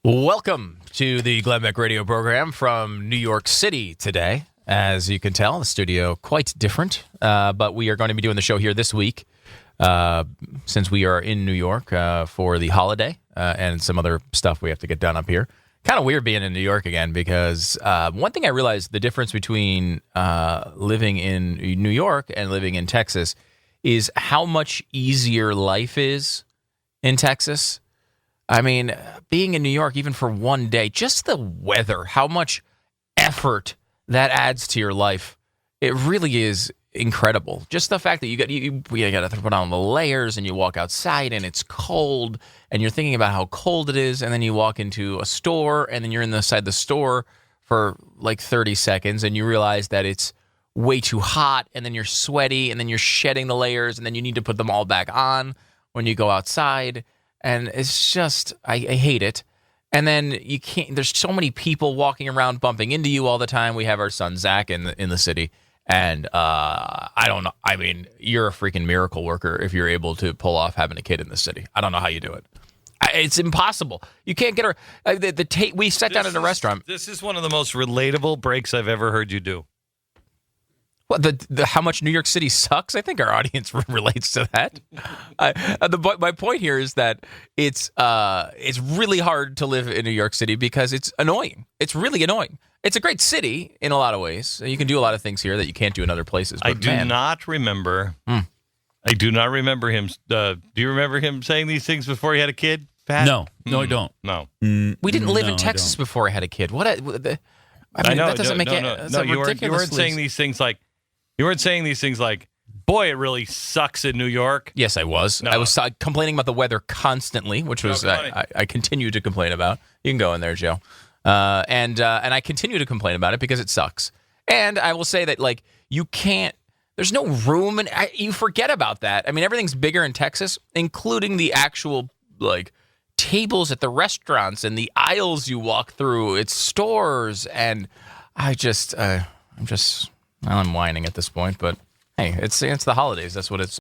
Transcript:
Welcome to the Glenn Beck radio program from New York City today. As you can tell, the studio quite different, but we are going to be doing the show here this week since we are in New York for the holiday and some other stuff we have to get done up here. Kind of weird being in New York again because one thing I realized the difference between living in New York and living in Texas is how much easier life is in Texas. I mean, being in New York, even for one day, just the weather, how much effort that adds to your life, it really is incredible. Just the fact that you got to put on the layers and you walk outside and it's cold and you're thinking about how cold it is, and then you walk into a store and then you're inside the store for like 30 seconds and you realize that it's way too hot, and then you're sweaty and then you're shedding the layers and then you need to put them all back on when you go outside. And it's just, I hate it. And then you can't, there's so many people walking around bumping into you all the time. We have our son, Zach, in the city. And I don't know. I mean, you're a freaking miracle worker if you're able to pull off having a kid in the city. I don't know how you do it. It's impossible. You can't get her. We sat down at a restaurant. This is one of the most relatable breaks I've ever heard you do. What, the how much New York City sucks? I think our audience relates to that. My point here is that it's really hard to live in New York City because it's annoying. It's really annoying. It's a great city in a lot of ways. You can do a lot of things here that you can't do in other places. But I do not remember. I do not remember him. Do you remember him saying these things before he had a kid, Pat? No, I don't. No. We didn't live in Texas before I had a kid. I mean, that doesn't make any. No, you weren't saying these things like. You weren't saying these things like, boy, it really sucks in New York. Yes, I was. No. I was complaining about the weather constantly, which was I continue to complain about. You can go in there, Joe. And I continue to complain about it because it sucks. And I will say that, like, you can't, there's no room, and you forget about that. I mean, everything's bigger in Texas, including the actual, like, tables at the restaurants and the aisles you walk through. It's stores, and I'm whining at this point, but hey, it's the holidays. That's what it's